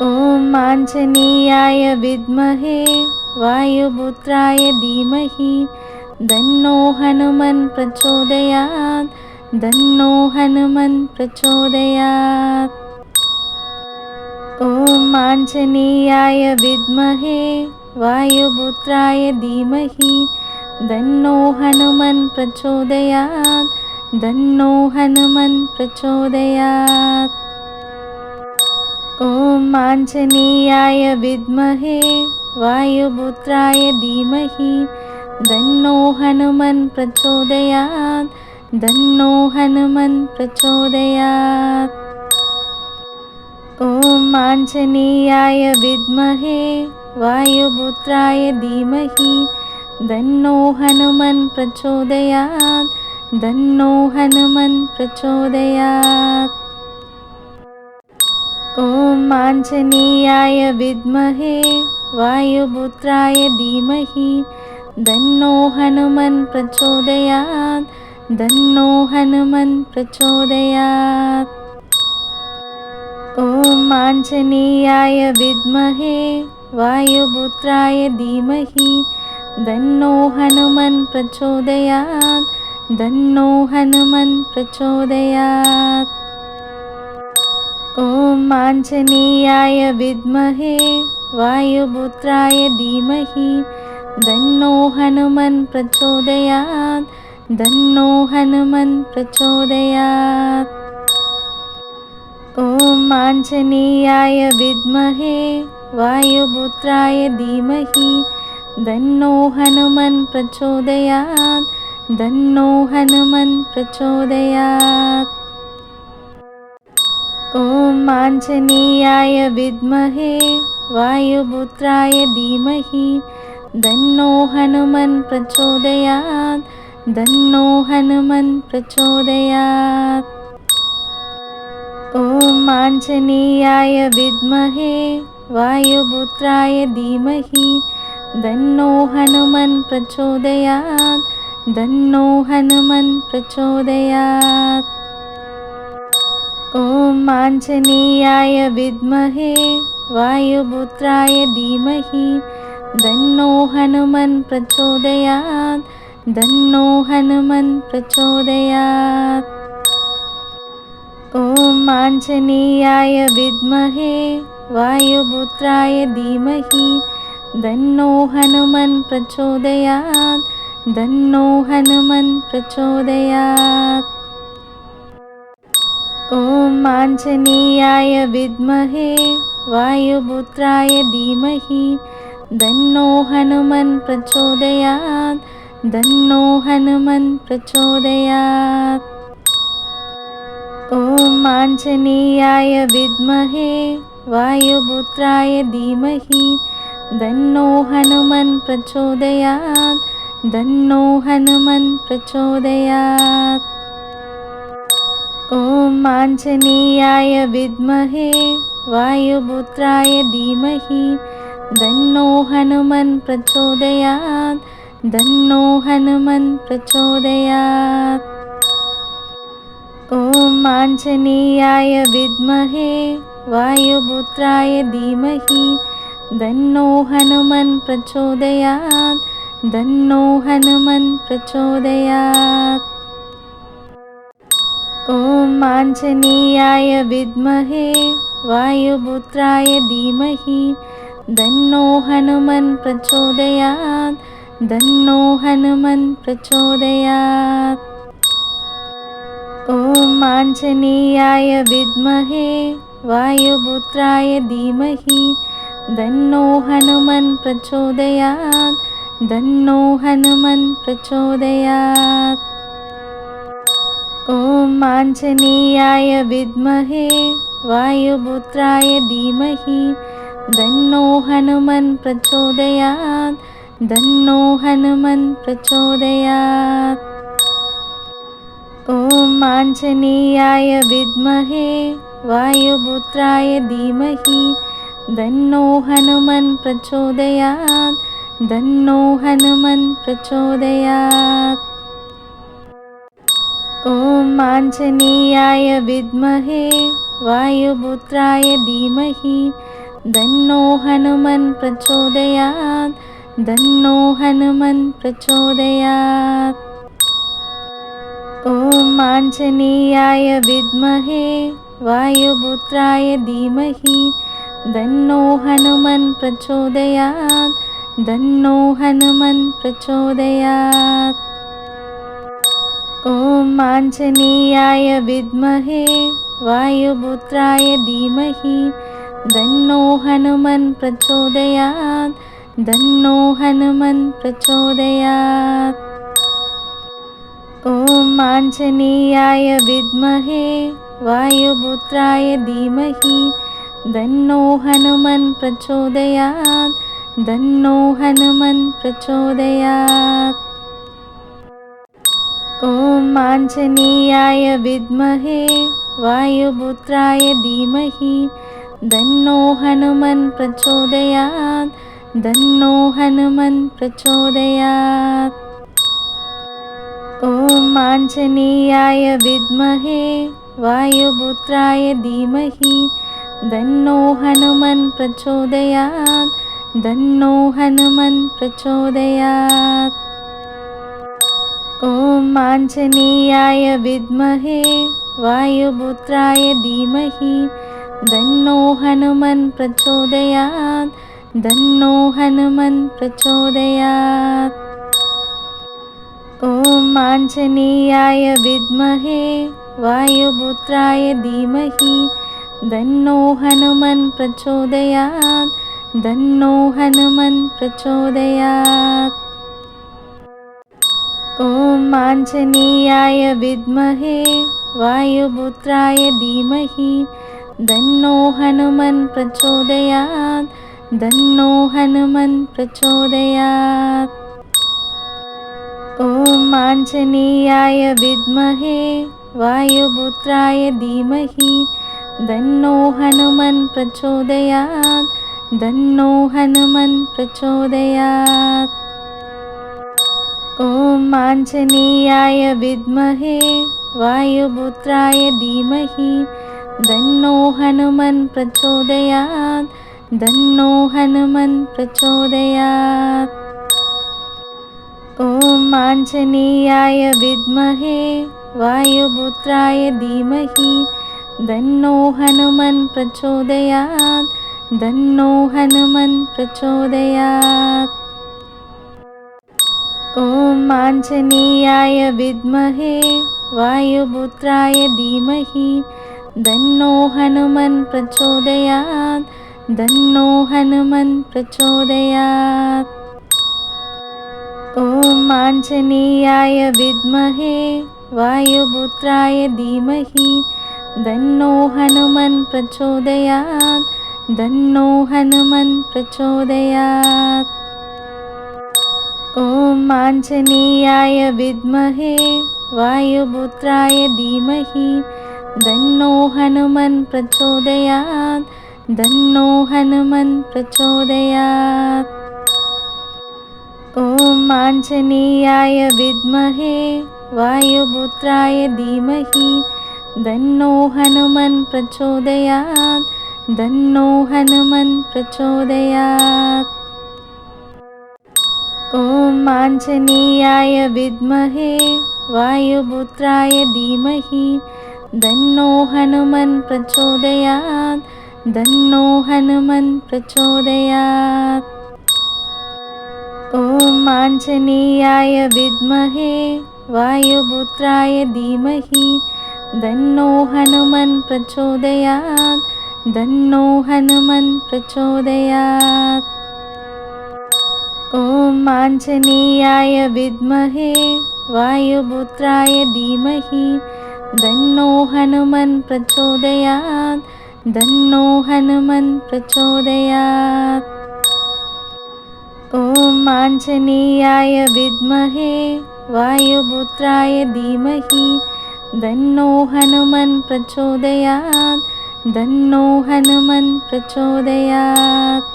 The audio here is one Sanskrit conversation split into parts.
ॐ आञ्जनेयाय विद्महे वायुपुत्राय धीमहि तन्नो हनुमन् प्रचोदयात्। तन्नो हनुमन् प्रचोदयात्। ॐ आञ्जनेयाय विद्महे वायुपुत्राय धीमहि तन्नो हनुमन् प्रचोदयात्। तन्नो हनुमन् प्रचोदयात्। ॐ आञ्जनेयाय विद्महे वायुपुत्राय धीमहि तन्नो हनुमन् प्रचोदयात्। तन्नो हनुमन् प्रचोदयात्। ॐ आञ्जनेयाय विद्महे वायुपुत्राय धीमहि तन्नो हनुमन् प्रचोदयात्। तन्नो हनुमन् प्रचोदयात्। ॐ आञ्जनेयाय विद्महे वायुपुत्राय धीमहि तन्नो हनुमन् प्रचोदयात्। तन्नो हनुमन् प्रचोदयात्। ॐ आञ्जनेयाय विद्महे वायुपुत्राय धीमहि तन्नो हनुमन् प्रचोदयात्। तन्नो हनुमन् प्रचोदयात्। ॐ आञ्जनेयाय विद्महे वायुपुत्राय धीमहि तन्नो हनुमन् प्रचोदयात्। तन्नो हनुमन् प्रचोदयात्। ॐ आञ्जनेयाय विद्महे वायुपुत्राय धीमहि तन्नो हनुमन् प्रचोदयात्। तन्नो हनुमन् प्रचोदयात्। ॐ आञ्जनेयाय विद्महे वायुपुत्राय धीमहि तन्नो हनुमन् प्रचोदयात्। तन्नो हनुमन् प्रचोदयात्। ॐ आञ्जनेयाय विद्महे वायुपुत्राय धीमहि तन्नो हनुमन् प्रचोदयात्। तन्नो हनुमन् प्रचोदयात्। ॐ आञ्जनेयाय विद्महे वायुपुत्राय धीमहि तन्नो हनुमन् प्रचोदयात्। तन्नो हनुमन् प्रचोदयात्। ॐ आञ्जनेयाय विद्महे वायुपुत्राय धीमहि तन्नो हनुमन् प्रचोदयात्। तन्नो हनुमन् प्रचोदयात्। ॐ आञ्जनेयाय विद्महे वायुपुत्राय धीमहि तन्नो हनुमन् प्रचोदयात्। तन्नो हनुमन् प्रचोदयात्। ॐ आञ्जनेयाय विद्महे वायुपुत्राय धीमहि तन्नो हनुमन् प्रचोदयात्। तन्नो हनुमन् प्रचोदयात्। ॐ आञ्जनेयाय विद्महे वायुपुत्राय धीमहि तन्नो हनुमन् प्रचोदयात्। तन्नो हनुमन् प्रचोदयात्। ॐ आञ्जनेयाय विद्महे वायुपुत्राय धीमहि तन्नो हनुमन् प्रचोदयात्। तन्नो हनुमन् प्रचोदयात्। ॐ आञ्जनेयाय विद्महे वायुपुत्राय धीमहि तन्नो हनुमन् प्रचोदयात्। तन्नो हनुमन् प्रचोदयात्। ॐ आञ्जनेयाय विद्महे वायुपुत्राय धीमहि तन्नो हनुमन् प्रचोदयात्। तन्नो हनुमन् प्रचोदयात्। ॐ आञ्जनेयाय विद्महे वायुपुत्राय धीमहि तन्नो हनुमन् प्रचोदयात्। तन्नो हनुमन् प्रचोदयात्। ॐ आञ्जनेयाय विद्महे वायुपुत्राय धीमहि तन्नो हनुमन् प्रचोदयात्। तन्नो हनुमन् प्रचोदयात्। ॐ आञ्जनेयाय विद्महे वायुपुत्राय धीमहि तन्नो हनुमन् प्रचोदयात् तन्नो हनुमन् प्रचोदयात्। ॐ आञ्जनेयाय विद्महे वायुपुत्राय धीमहि तन्नो हनुमन् प्रचोदयात् तन्नो हनुमन् प्रचोदयात्। ॐ आञ्जनेयाय विद्महे वायुपुत्राय धीमहि तन्नो हनुमन् प्रचोदयात् तन्नो हनुमन् प्रचोदयात्। ॐ आञ्जनेयाय विद्महे वायुपुत्राय धीमहि तन्नो हनुमन् प्रचोदयात् तन्नो हनुमन् प्रचोदयात्। ॐ आञ्जनेयाय विद्महे वायुपुत्राय धीमहि तन्नो हनुमन् प्रचोदयात् तन्नो हनुमन् प्रचोदयात्। ॐ आञ्जनेयाय विद्महे वायुपुत्राय धीमहि तन्नो हनुमन् प्रचोदयात् तन्नो हनुमन् प्रचोदयात्। ॐ आञ्जनेयाय विद्महे वायुपुत्राय धीमहि तन्नो हनुमन् प्रचोदयात् तन्नो हनुमन् प्रचोदयात्। ॐ आञ्जनेयाय विद्महे वायुपुत्राय धीमहि तन्नो हनुमन् प्रचोदयात् तन्नो हनुमन् प्रचोदयात्। ॐ आञ्जनेयाय विद्महे वायुपुत्राय धीमहि तन्नो हनुमन् प्रचोदयात् तन्नो हनुमन् प्रचोदयात्। ॐ आञ्जनेयाय विद्महे वायुपुत्राय धीमहि तन्नो हनुमन् प्रचोदयात् तन्नो हनुमन् प्रचोदयात्। ॐ आञ्जनेयाय विद्महे वायुपुत्राय धीमहि तन्नो हनुमन् प्रचोदयात् तन्नो हनुमन् प्रचोदयात्। ॐ आञ्जनेयाय विद्महे वायुपुत्राय धीमहि तन्नो हनुमन् प्रचोदयात् तन्नो हनुमन् प्रचोदयात्। ॐ आञ्जनेयाय विद्महे वायुपुत्राय धीमहि तन्नो हनुमन् प्रचोदयात् तन्नो हनुमन् प्रचोदयात्। ॐ आञ्जनेयाय विद्महे वायुपुत्राय धीमहि तन्नो हनुमन् प्रचोदयात् तन्नो हनुमन् प्रचोदयात्। ॐ आञ्जनेयाय विद्महे वायुपुत्राय धीमहि तन्नो हनुमन् प्रचोदयात् तन्नो हनुमन् प्रचोदयात्। ॐ आञ्जनेयाय विद्महे वायुपुत्राय धीमहि तन्नो हनुमन् प्रचोदयात् तन्नो हनुमन् प्रचोदयात्। ॐ आञ्जनेयाय विद्महे वायुपुत्राय धीमहि तन्नो हनुमन् प्रचोदयात् तन्नो हनुमन् प्रचोदयात्। ॐ आञ्जनेयाय विद्महे वायुपुत्राय धीमहि तन्नो हनुमन् प्रचोदयात् तन्नो हनुमन् प्रचोदयात्। ॐ आञ्जनेयाय विद्महे वायुपुत्राय धीमहि तन्नो हनुमन् प्रचोदयात् तन्नो हनुमन् प्रचोदयात्। ॐ आञ्जनेयाय विद्महे वायुपुत्राय धीमहि तन्नो हनुमन् प्रचोदयात् तन्नो हनुमन् प्रचोदयात्।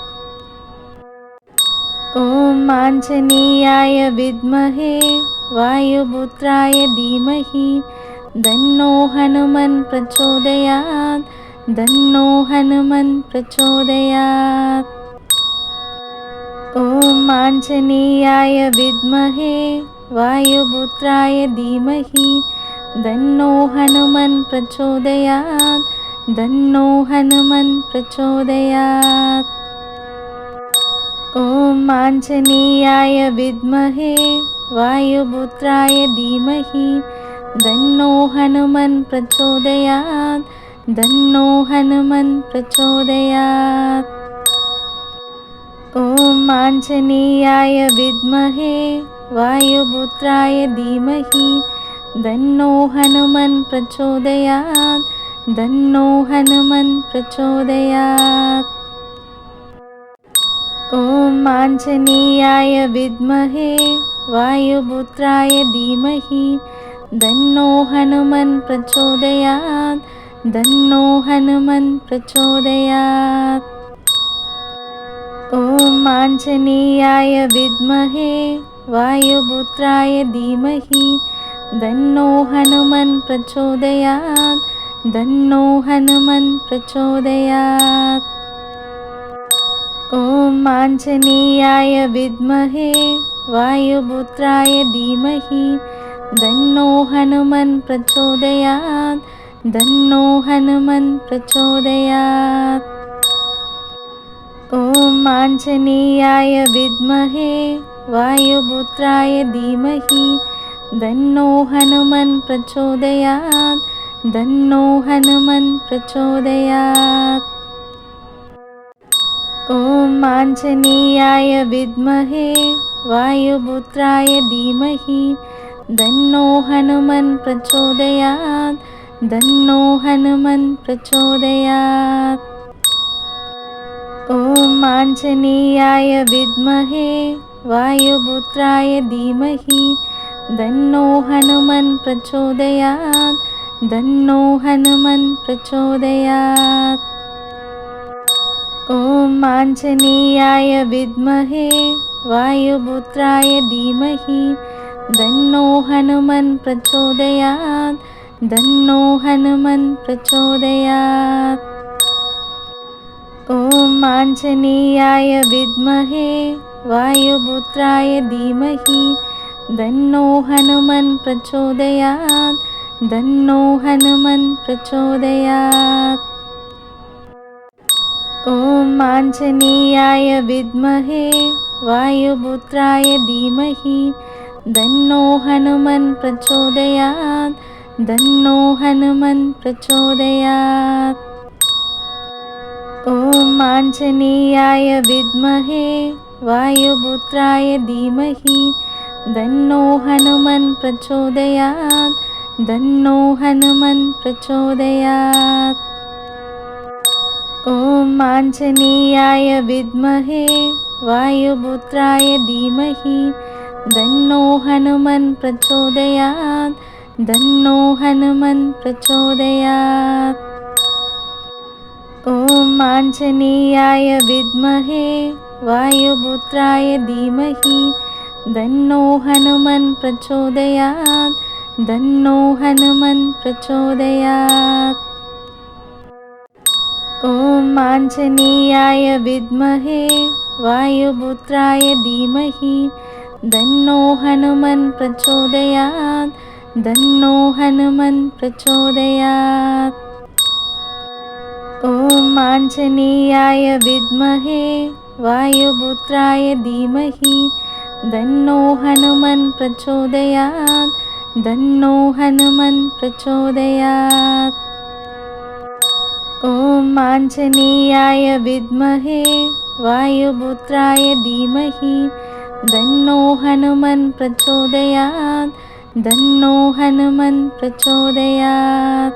ॐ आञ्जनेयाय विद्महे वायुपुत्राय धीमहि तन्नो हनुमन् प्रचोदयात् तन्नो हनुमन् प्रचोदयात्। ॐ आञ्जनेयाय विद्महे वायुपुत्राय धीमहि तन्नो हनुमन् प्रचोदयात्। तन्नो हनुमन् प्रचोदयात्। ॐ आञ्जनेयाय विद्महे वायुपुत्राय धीमहि तन्नो हनुमन् प्रचोदयात्। तन्नो हनुमन् प्रचोदयात्। ॐ आञ्जनेयाय विद्महे वायुपुत्राय धीमहि तन्नो हनुमन् प्रचोदयात्। तन्नो हनुमन् प्रचोदयात्। ॐ आञ्जनेयाय विद्महे वायुपुत्राय धीमहि तन्नो हनुमन् प्रचोदयात्। तन्नो हनुमन् प्रचोदयात्। ॐ आञ्जनेयाय विद्महे वायुपुत्राय धीमहि तन्नो हनुमन् प्रचोदयात्। तन्नो हनुमन् प्रचोदयात्। ॐ आञ्जनेयाय विद्महे वायुपुत्राय धीमहि तन्नो हनुमन् प्रचोदयात्। तन्नो हनुमन् प्रचोदयात्। ॐ आञ्जनेयाय विद्महे वायुपुत्राय धीमहि तन्नो हनुमन् प्रचोदयात्। तन्नो हनुमन् प्रचोदयात्। ॐ आञ्जनेयाय विद्महे वायुपुत्राय धीमहि तन्नो हनुमन् प्रचोदयात्। तन्नो हनुमन् प्रचोदयात्। ॐ आञ्जनेयाय विद्महे वायुपुत्राय धीमहि तन्नो हनुमन् प्रचोदयात्। तन्नो हनुमन् प्रचोदयात्। ॐ आञ्जनेयाय विद्महे वायुपुत्राय धीमहि तन्नो हनुमन् प्रचोदयात्। तन्नो हनुमन् प्रचोदयात्। ॐ आञ्जनेयाय विद्महे वायुपुत्राय धीमहि तन्नो हनुमन् प्रचोदयात्। तन्नो हनुमन् प्रचोदयात्। ॐ आञ्जनेयाय विद्महे वायुपुत्राय धीमहि तन्नो हनुमन् प्रचोदयात्। तन्नो हनुमन् प्रचोदयात्। ॐ आञ्जनेयाय विद्महे वायुपुत्राय धीमहि तन्नो हनुमन् प्रचोदयात्। तन्नो हनुमन् प्रचोदयात्। ॐ आञ्जनेयाय विद्महे वायुपुत्राय धीमहि तन्नो हनुमन् प्रचोदयात्। तन्नो हनुमन् प्रचोदयात्। ॐ आञ्जनेयाय विद्महे वायुपुत्राय धीमहि तन्नो हनुमन् प्रचोदयात्। तन्नो हनुमन् प्रचोदयात्। ॐ आञ्जनेयाय विद्महे वायुपुत्राय धीमहि तन्नो हनुमन् प्रचोदयात्। तन्नो हनुमन् प्रचोदयात्। ॐ आञ्जनेयाय विद्महे वायुपुत्राय धीमहि तन्नो हनुमन् प्रचोदयात्। तन्नो हनुमन् प्रचोदयात्। ॐ आञ्जनेयाय विद्महे वायुपुत्राय धीमहि तन्नो हनुमन् प्रचोदयात्। तन्नो हनुमन् प्रचोदयात्।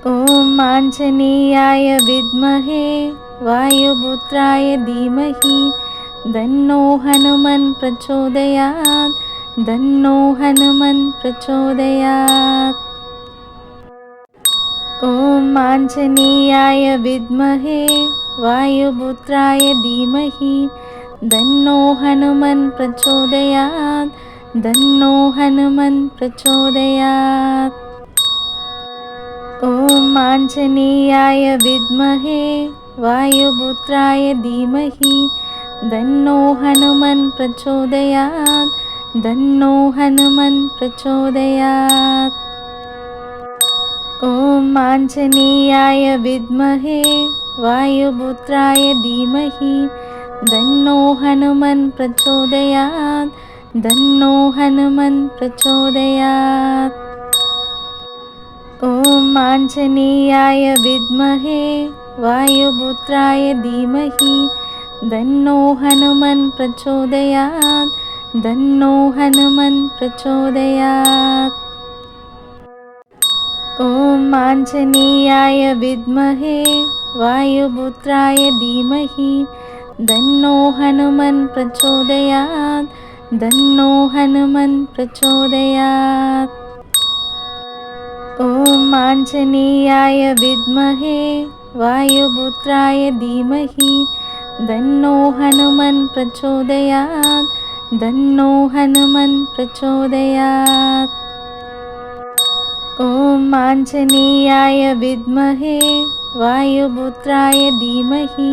ॐ आञ्जनेयाय विद्महे वायुपुत्राय धीमहि तन्नो हनुमन् प्रचोदयात्। तन्नो हनुमन् प्रचोदयात्। ॐ आञ्जनेयाय विद्महे वायुपुत्राय धीमहि तन्नो हनुमन् प्रचोदयात्। तन्नो हनुमन् प्रचोदयात्। ॐ ॐ आञ्जनेयाय विद्महे वायुपुत्राय धीमहि तन्नो हनुमन् प्रचोदयात् तन्नो हनुमन् प्रचोदयात्। ॐ आञ्जनेयाय विद्महे वायुपुत्राय धीमहि तन्नो हनुमन् प्रचोदयात् तन्नो हनुमन् प्रचोदयात्। ॐ आञ्जनेयाय विद्महे वायुपुत्राय धीमहि तन्नो हनुमन् प्रचोदयात् तन्नो हनुमन् प्रचोदयात्। ॐ आञ्जनेयाय विद्महे वायुपुत्राय धीमहि तन्नो हनुमन् प्रचोदयात् तन्नो हनुमन् प्रचोदयात्। ॐ आञ्जनेयाय विद्महे वायुपुत्राय धीमहि तन्नो हनुमन् प्रचोदयात् तन्नो हनुमन् प्रचोदयात्। ॐ आञ्जनेयाय विद्महे वायुपुत्राय धीमहि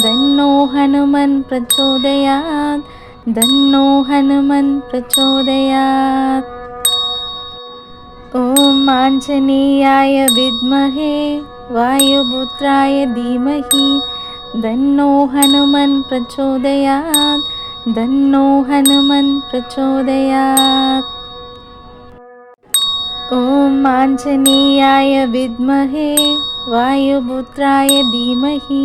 तन्नो हनुमन् प्रचोदयात् तन्नो हनुमन् प्रचोदयात्। ॐ आञ्जनेयाय विद्महे वायुपुत्राय धीमहि तन्नो हनुमन् प्रचोदयात् तन्नो हनुमन् प्रचोदयात्। ॐ आञ्जनेयाय विद्महे वायुपुत्राय धीमहि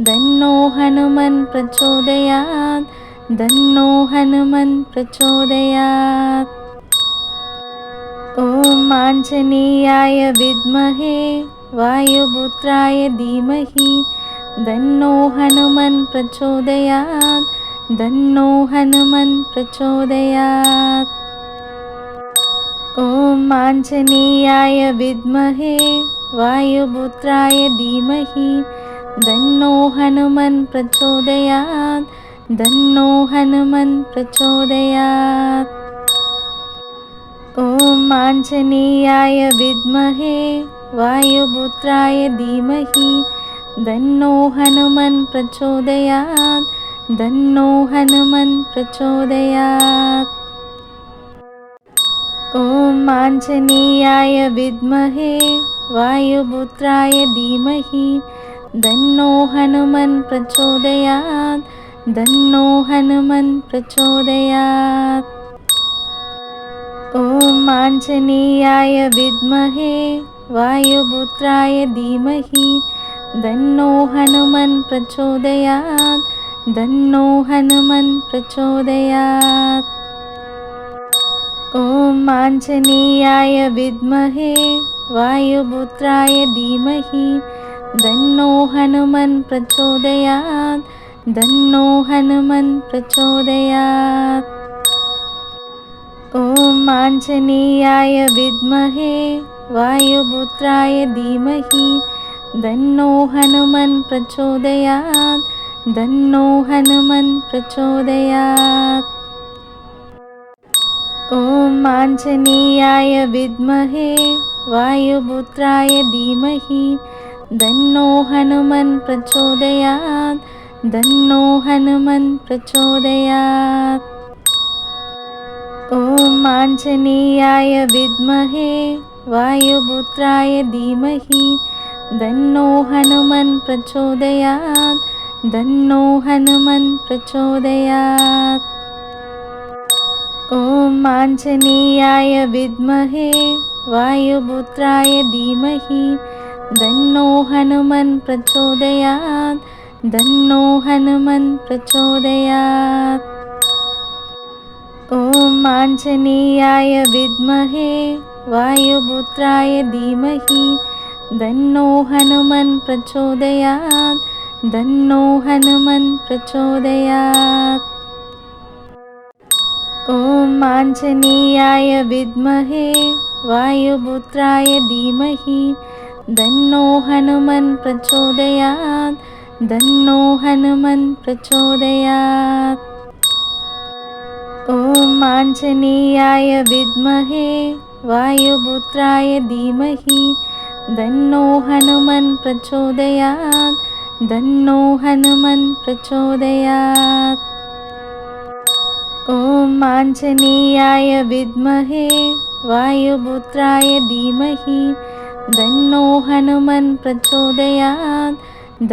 तन्नो हनुमन् प्रचोदयात् तन्नो हनुमन् प्रचोदयात्। ॐ आञ्जनेयाय विद्महे वायुपुत्राय धीमहि तन्नो हनुमन् प्रचोदयात् तन्नो हनुमन् प्रचोदयात्। ॐ आञ्जनेयाय विद्महे वायुपुत्राय धीमहि तन्नो हनुमन् प्रचोदयात् तन्नो हनुमन् प्रचोदयात्। ॐ आञ्जनेयाय विद्महे वायुपुत्राय धीमहि तन्नो हनुमन् प्रचोदयात् तन्नो हनुमन् प्रचोदयात्। ॐ आञ्जनेयाय विद्महे वायुपुत्राय धीमहि तन्नो हनुमन् प्रचोदयात् तन्नो हनुमन् प्रचोदयात्। ॐ आञ्जनेयाय विद्महे वायुपुत्राय धीमहि तन्नो हनुमन् प्रचोदयात् तन्नो हनुमन् प्रचोदयात्। ॐ आञ्जनेयाय विद्महे वायुपुत्राय धीमहि तन्नो हनुमन् प्रचोदयात् तन्नो हनुमन् प्रचोदयात्। ॐ आञ्जनेयाय विद्महे वायुपुत्राय धीमहि तन्नो हनुमन् प्रचोदयात् तन्नो हनुमन् प्रचोदयात्। ॐ आञ्जनेयाय विद्महे वायुपुत्राय धीमहि तन्नो हनुमन् प्रचोदयात् तन्नो हनुमन् प्रचोदयात्। ॐ आञ्जनेयाय विद्महे वायुपुत्राय धीमहि तन्नो हनुमन् प्रचोदयात् तन्नो हनुमन् प्रचोदयात्। ॐ आञ्जनेयाय विद्महे वायुपुत्राय धीमहि तन्नो हनुमन् प्रचोदयात् तन्नो हनुमन् प्रचोदयात्। ॐ आञ्जनेयाय विद्महे वायुपुत्राय धीमहि तन्नो हनुमन् प्रचोदयात् तन्नो हनुमन् प्रचोदयात्। ॐ आञ्जनेयाय विद्महे वायुपुत्राय धीमहि तन्नो हनुमन् प्रचोदयात् तन्नो हनुमन् प्रचोदयात्। ॐ आञ्जनेयाय विद्महे वायुपुत्राय धीमहि तन्नो हनुमन् प्रचोदयात् तन्नो हनुमन् प्रचोदयात्। ॐ आञ्जनेयाय विद्महे वायुपुत्राय धीमहि तन्नो हनुमन् प्रचोदयात्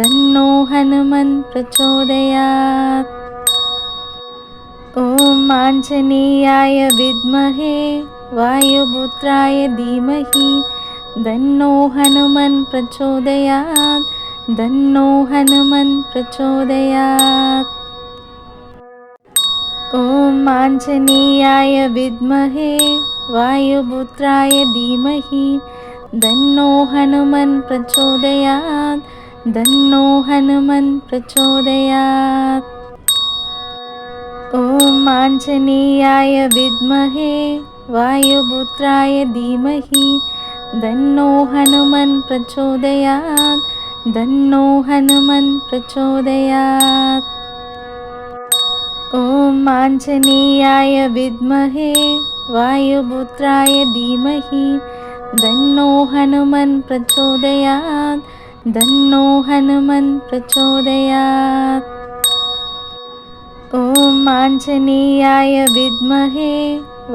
तन्नो हनुमन् प्रचोदयात्। ॐ आञ्जनेयाय विद्महे वायुपुत्राय धीमहि तन्नो हनुमन् प्रचोदयात् तन्नो हनुमन् प्रचोदयात्। ॐ आञ्जनेयाय विद्महे वायुपुत्राय धीमहि तन्नो हनुमन् प्रचोदयात् तन्नो हनुमन् प्रचोदयात्। ॐ आञ्जनेयाय विद्महे वायुपुत्राय धीमहि तन्नो हनुमन् प्रचोदयात् तन्नो हनुमन् प्रचोदयात्। ॐ आञ्जनेयाय विद्महे वायुपुत्राय धीमहि तन्नो हनुमन् प्रचोदयात् तन्नो हनुमन् प्रचोदयात्। ॐ आञ्जनेयाय विद्महे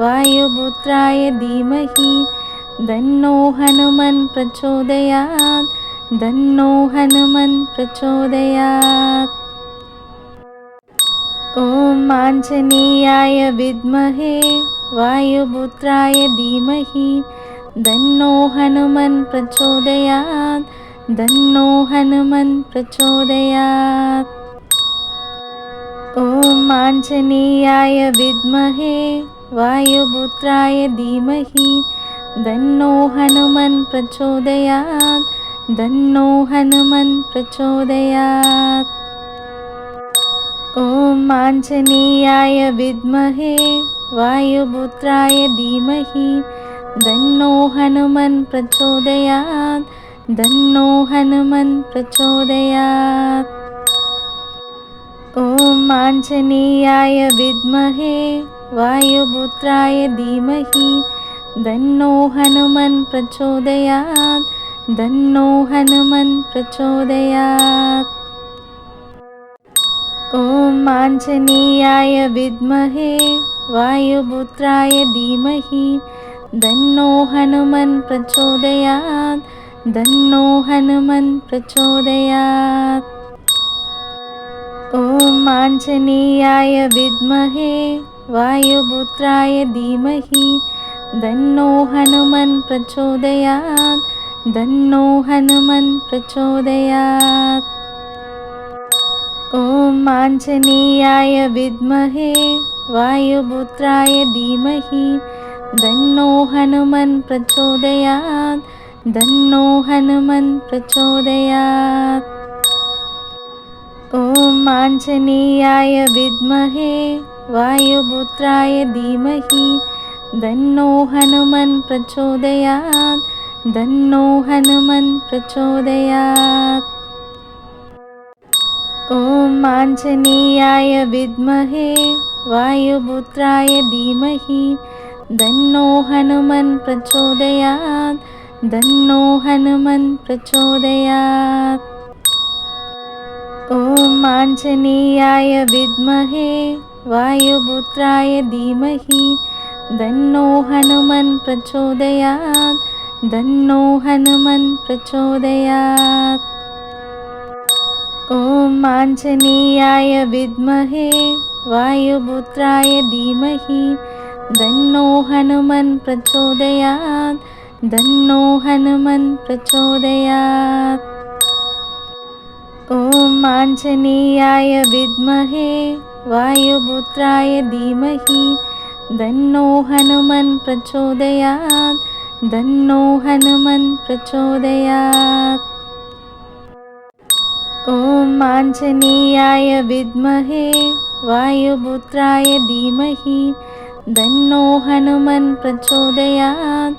वायुपुत्राय धीमहि तन्नो हनुमन् प्रचोदयात् तन्नो हनुमन् प्रचोदयात्। ॐ आञ्जनेयाय विद्महे वायुपुत्राय धीमहि तन्नो हनुमन् प्रचोदयात् तन्नो हनुमन् प्रचोदयात्। ॐ आञ्जनेयाय विद्महे वायुपुत्राय धीमहि तन्नो हनुमन् प्रचोदयात् तन्नो हनुमन् प्रचोदयात्। ॐ आञ्जनेयाय विद्महे वायुपुत्राय धीमहि तन्नो हनुमन् प्रचोदयात् तन्नो हनुमन् प्रचोदयात्। ॐ आञ्जनेयाय विद्महे वायुपुत्राय धीमहि तन्नो हनुमन् प्रचोदयात् तन्नो हनुमन् प्रचोदयात्। ॐ आञ्जनेयाय विद्महे वायुपुत्राय धीमहि तन्नो हनुमन् प्रचोदयात् तन्नो हनुमन् प्रचोदयात्। ॐ आञ्जनेयाय विद्महे वायुपुत्राय धीमहि तन्नो हनुमन् प्रचोदयात् तन्नो हनुमन् प्रचोदयात्। ॐ आञ्जनेयाय विद्महे वायुपुत्राय धीमहि तन्नो हनुमन् प्रचोदयात् तन्नो हनुमन् प्रचोदयात्। ॐ आञ्जनेयाय विद्महे वायुपुत्राय धीमहि तन्नो हनुमन् प्रचोदयात् तन्नो हनुमन् प्रचोदयात्। ॐ आञ्जनेयाय विद्महे वायुपुत्राय धीमहि तन्नो हनुमन् प्रचोदयात् तन्नो हनुमन् प्रचोदयात्। ॐ आञ्जनेयाय विद्महे वायुपुत्राय धीमहि तन्नो हनुमन् प्रचोदयात् तन्नो हनुमन् प्रचोदयात्। ॐ आञ्जनेयाय विद्महे वायुपुत्राय धीमहि तन्नो हनुमन् प्रचोदयात् तन्नो हनुमन् प्रचोदयात्। ॐ आञ्जनेयाय विद्महे वायुपुत्राय धीमहि तन्नो हनुमन् प्रचोदयात् तन्नो हनुमन् प्रचोदयात्। ॐ आञ्जनेयाय विद्महे वायुपुत्राय धीमहि तन्नो हनुमन् प्रचोदयात्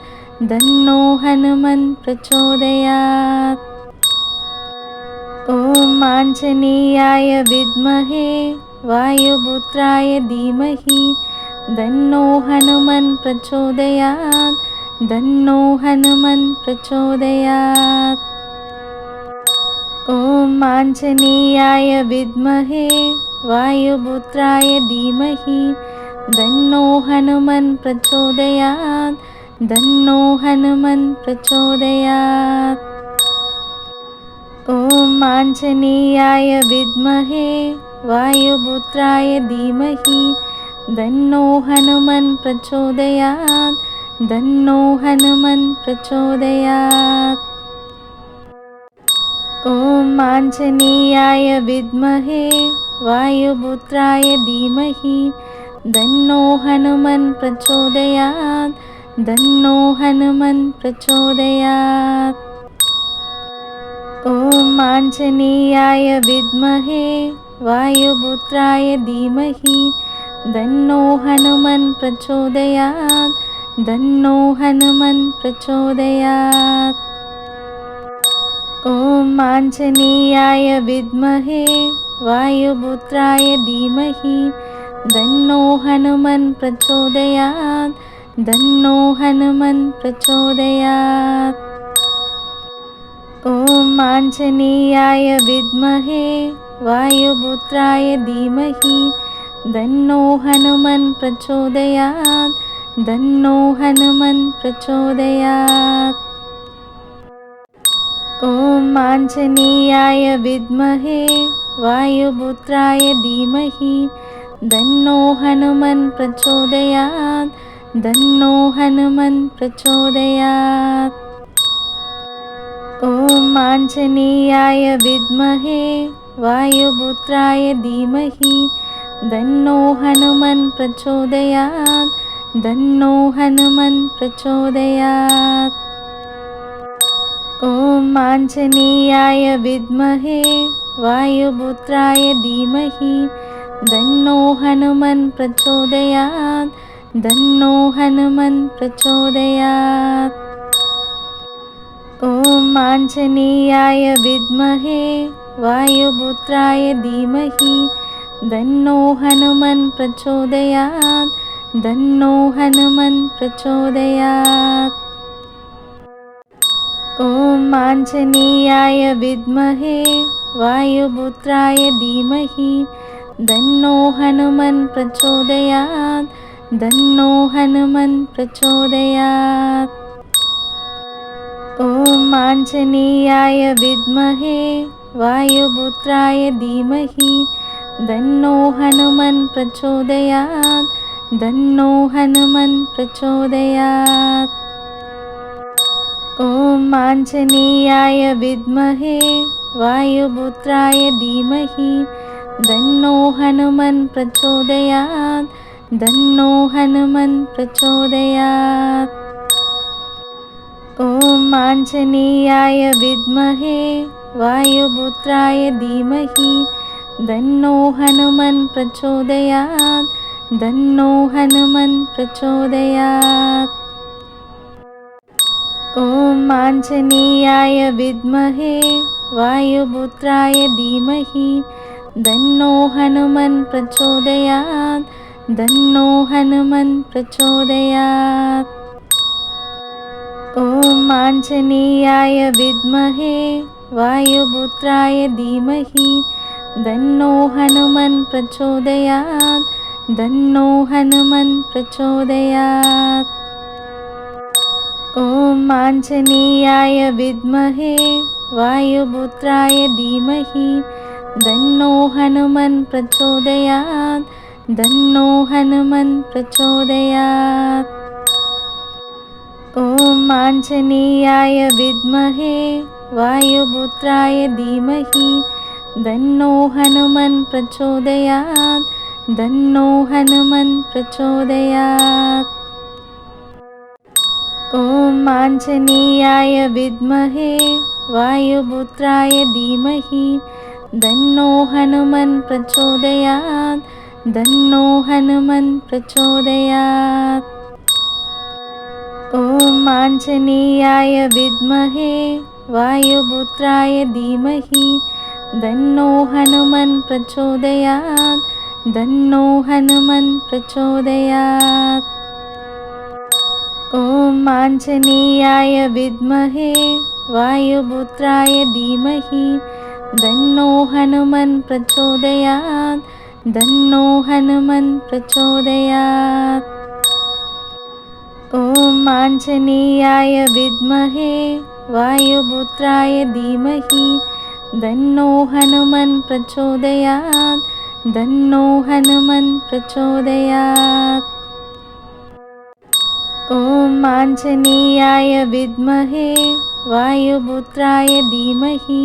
तन्नो हनुमन् प्रचोदयात्। ॐ आञ्जनेयाय विद्महे वायुपुत्राय धीमहि तन्नो हनुमन् प्रचोदयात् तन्नो हनुमन् प्रचोदयात्। ॐ आञ्जनेयाय विद्महे वायुपुत्राय धीमहि तन्नो हनुमन् प्रचोदयात्। तन्नो हनुमन् प्रचोदयात्। ॐ आञ्जनेयाय विद्महे वायुपुत्राय धीमहि तन्नो हनुमन् प्रचोदयात्। तन्नो हनुमन् प्रचोदयात्। ॐ आञ्जनेयाय विद्महे वायुपुत्राय धीमहि तन्नो हनुमन् प्रचोदयात्। तन्नो हनुमन् प्रचोदयात्। ॐ आञ्जनेयाय विद्महे वायुपुत्राय धीमहि तन्नो हनुमन् प्रचोदयात्। तन्नो हनुमन् प्रचोदयात्। ॐ आञ्जनेयाय विद्महे वायुपुत्राय धीमहि तन्नो हनुमन् प्रचोदयात्। तन्नो हनुमन् प्रचोदयात्। ॐ आञ्जनेयाय विद्महे वायुपुत्राय धीमहि तन्नो हनुमन् प्रचोदयात्। तन्नो हनुमन् प्रचोदयात्। ॐ आञ्जनेयाय विद्महे वायुपुत्राय धीमहि तन्नो हनुमन् प्रचोदयात्। तन्नो हनुमन् प्रचोदयात्। ॐ आञ्जनेयाय विद्महे वायुपुत्राय धीमहि तन्नो हनुमन् प्रचोदयात्। तन्नो हनुमन् प्रचोदयात्। ॐ आञ्जनेयाय विद्महे वायुपुत्राय धीमहि तन्नो हनुमन् प्रचोदयात्। तन्नो हनुमन् प्रचोदयात्। ॐ आञ्जनेयाय विद्महे वायुपुत्राय धीमहि तन्नो हनुमन् प्रचोदयात्। तन्नो हनुमन् प्रचोदयात्। ॐ आञ्जनेयाय विद्महे वायुपुत्राय धीमहि तन्नो हनुमन् प्रचोदयात्। तन्नो हनुमन् प्रचोदयात्। ॐ आञ्जनेयाय विद्महे वायुपुत्राय धीमहि तन्नो हनुमन् प्रचोदयात्। तन्नो हनुमन् प्रचोदयात्। ॐ आञ्जनेयाय विद्महे वायुपुत्राय धीमहि तन्नो हनुमन् प्रचोदयात्। तन्नो हनुमन् प्रचोदयात्। ॐ आञ्जनेयाय विद्महे वायुपुत्राय धीमहि तन्नो हनुमन् प्रचोदयात्। तन्नो हनुमन् प्रचोदयात्। ॐ आञ्जनेयाय विद्महे वायुपुत्राय धीमहि तन्नो हनुमन् प्रचोदयात्। तन्नो हनुमन् प्रचोदयात्। ॐ आञ्जनेयाय विद्महे वायुपुत्राय धीमहि तन्नो हनुमन् प्रचोदयात्। तन्नो हनुमन् प्रचोदयात्। ॐ आञ्जनेयाय विद्महे वायुपुत्राय धीमहि तन्नो हनुमन् प्रचोदयात्। तन्नो हनुमन् प्रचोदयात्। ॐ आञ्जनेयाय विद्महे वायुपुत्राय धीमहि तन्नो हनुमन् प्रचोदयात्। तन्नो हनुमन् प्रचोदयात्। ॐ आञ्जनेयाय विद्महे वायुपुत्राय धीमहि तन्नो हनुमन् प्रचोदयात्। तन्नो हनुमन् प्रचोदयात्। ॐ आञ्जनेयाय विद्महे वायुपुत्राय धीमहि तन्नो हनुमन् प्रचोदयात्। तन्नो हनुमन् प्रचोदयात्। ॐ आञ्जनेयाय विद्महे वायुपुत्राय धीमहि तन्नो हनुमन् प्रचोदयात् तन्नो हनुमन् प्रचोदयात्। ॐ आञ्जनेयाय विद्महे वायुपुत्राय धीमहि तन्नो हनुमन् प्रचोदयात् तन्नो हनुमन् प्रचोदयात्। ॐ आञ्जनेयाय विद्महे वायुपुत्राय धीमहि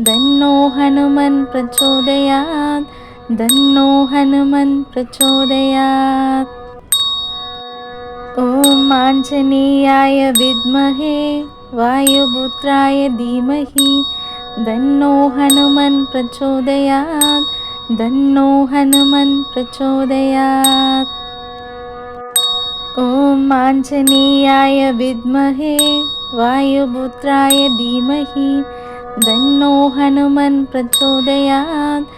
तन्नो हनुमन् प्रचोदयात् तन्नो हनुमन् प्रचोदयात्। ॐ आञ्जनेयाय विद्महे वायुपुत्राय धीमहि तन्नो हनुमन् प्रचोदयात् तन्नो हनुमन् प्रचोदयात्। ॐ आञ्जनेयाय विद्महे वायुपुत्राय धीमहि तन्नो हनुमन् प्रचोदयात्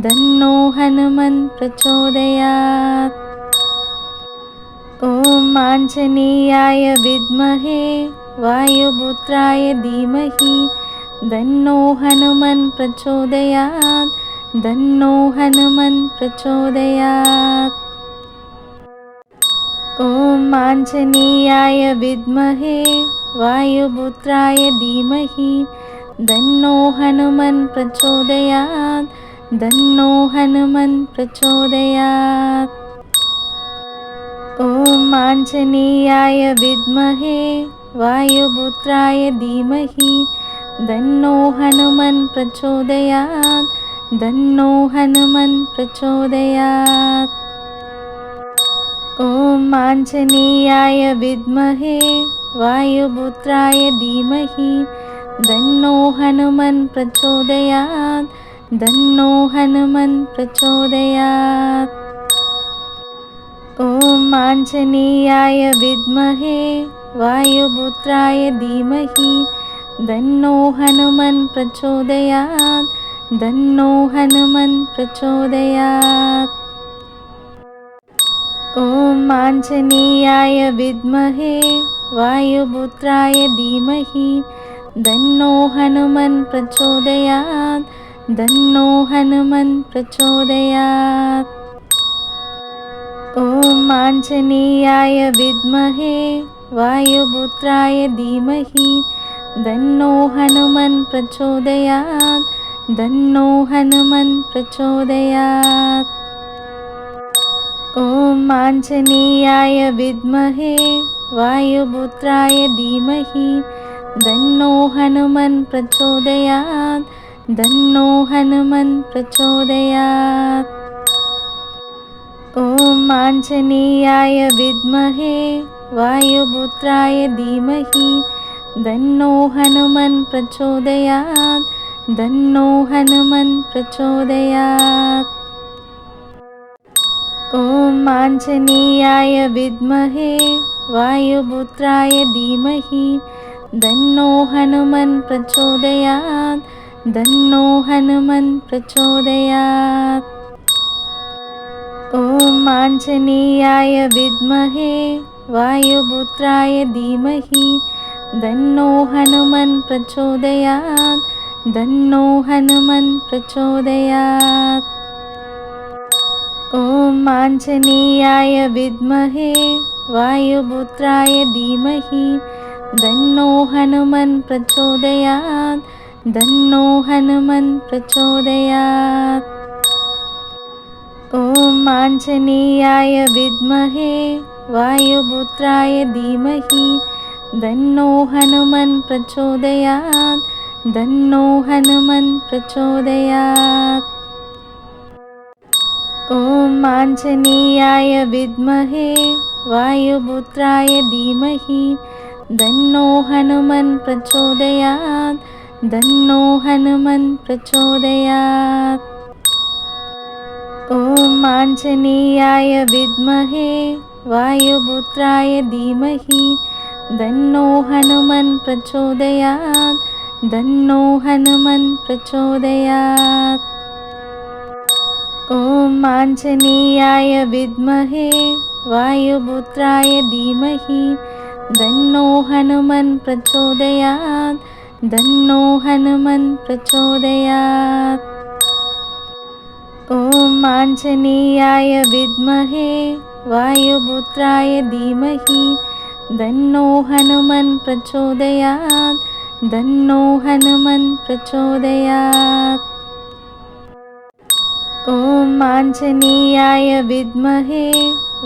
तन्नो हनुमन् प्रचोदयात्। ॐ आञ्जनेयाय विद्महे वायुपुत्राय धीमहि तन्नो हनुमन् प्रचोदयात् तन्नो हनुमन् प्रचोदयात्। ॐ आञ्जनेयाय विद्महे वायुपुत्राय धीमहि तन्नो हनुमन् प्रचोदयात् तन्नो हनुमन् प्रचोदयात्। ॐ आञ्जनेयाय विद्महे वायुपुत्राय धीमहि तन्नो हनुमन् प्रचोदयात् तन्नो हनुमन् प्रचोदयात्। ॐ आञ्जनेयाय विद्महे वायुपुत्राय धीमहि तन्नो हनुमन् प्रचोदयात् तन्नो हनुमन् प्रचोदयात्। ॐ आञ्जनेयाय विद्महे वायुपुत्राय धीमहि तन्नो हनुमन् प्रचोदयात् तन्नो हनुमन् प्रचोदयात्। ॐ आञ्जनेयाय विद्महे वायुपुत्राय धीमहि तन्नो हनुमन् प्रचोदयात् तन्नो हनुमन् प्रचोदयात्। ॐ आञ्जनेयाय विद्महे वायुपुत्राय धीमहि तन्नो हनुमन् प्रचोदयात् तन्नो हनुमन् प्रचोदयात्। ॐ आञ्जनेयाय विद्महे वायुपुत्राय धीमहि तन्नो हनुमन् प्रचोदयात् तन्नो हनुमन् प्रचोदयात्। ॐ आञ्जनेयाय विद्महे वायुपुत्राय धीमहि तन्नो हनुमन् प्रचोदयात् तन्नो हनुमन् प्रचोदयात्। ॐ आञ्जनेयाय विद्महे वायुपुत्राय धीमहि तन्नो हनुमन् प्रचोदयात् तन्नो हनुमन् प्रचोदयात्। ॐ आञ्जनेयाय विद्महे वायुपुत्राय धीमहि तन्नो हनुमन् प्रचोदयात् तन्नो हनुमन् प्रचोदयात्। ॐ आञ्जनेयाय विद्महे वायुपुत्राय धीमहि तन्नो हनुमन् प्रचोदयात् तन्नो हनुमन् प्रचोदयात्। ॐ आञ्जनेयाय विद्महे वायुपुत्राय धीमहि तन्नो हनुमन् प्रचोदयात् तन्नो हनुमन् प्रचोदयात्। ॐ आञ्जनेयाय विद्महे वायुपुत्राय धीमहि तन्नो हनुमन् प्रचोदयात् तन्नो हनुमन् प्रचोदयात्। ॐ आञ्जनेयाय विद्महे वायुपुत्राय धीमहि तन्नो हनुमन् प्रचोदयात् तन्नो हनुमन् प्रचोदयात्। ॐ आञ्जनेयाय विद्महे वायुपुत्राय धीमहि दन्नो हनुमन् प्रचोदयात् दन्नो हनुमन् प्रचोदयात्। ॐ आञ्जनेयाय विद्महे वायुपुत्राय धीमहि दन्नो हनुमन् प्रचोदयात् दन्नो हनुमन् प्रचोदयात्। ॐ आञ्जनेयाय विद्महे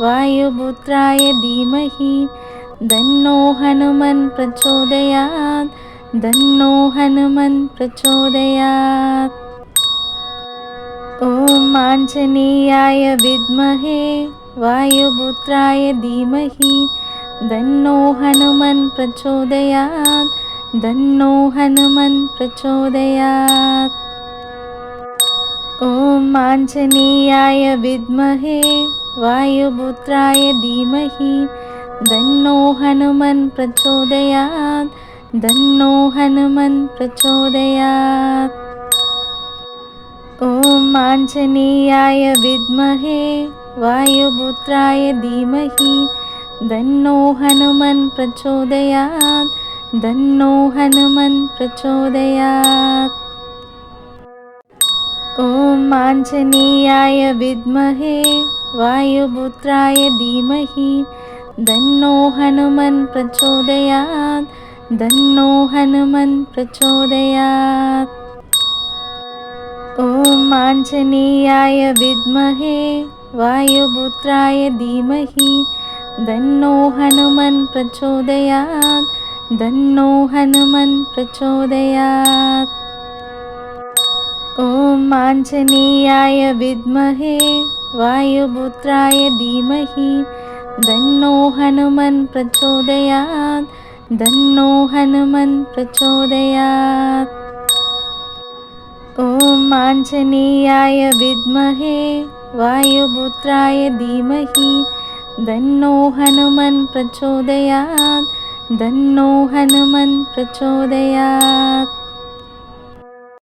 वायुपुत्राय धीमहि दन्नो हनुमन् प्रचोदयात् दन्नो हनुमन् प्रचोदयात्। ॐ आञ्जनेयाय विद्महे वायुपुत्राय धीमहि दन्नो हनुमन् प्रचोदयात् दन्नो हनुमन् प्रचोदयात्। ॐ आञ्जनेयाय विद्महे वायुपुत्राय धीमहि दन्नो हनुमन् प्रचोदयात् दन्नो हनुमन् प्रचोदयात्। ॐ आञ्जनेयाय विद्महे वायुपुत्राय धीमहि दन्नो हनुमन् प्रचोदयात् दन्नो हनुमन् प्रचोदयात्। ॐ आञ्जनेयाय विद्महे वायुपुत्राय धीमहि दन्नो हनुमन् प्रचोदयात् दन्नो हनुमन् प्रचोदयात्। ॐ आञ्जनेयाय विद्महे वायुपुत्राय धीमहि दन्नो हनुमन् प्रचोदयात् दन्नो हनुमन् प्रचोदयात्। ॐ आञ्जनेयाय विद्महे वायुपुत्राय धीमहि दन्नो हनुमन् प्रचोदयात् दन्नो हनुमन् प्रचोदयात्। ॐ आञ्जनेयाय विद्महे वायुपुत्राय धीमहि दन्नो हनुमन् प्रचोदयात् दन्नो हनुमन् प्रचोदयात्।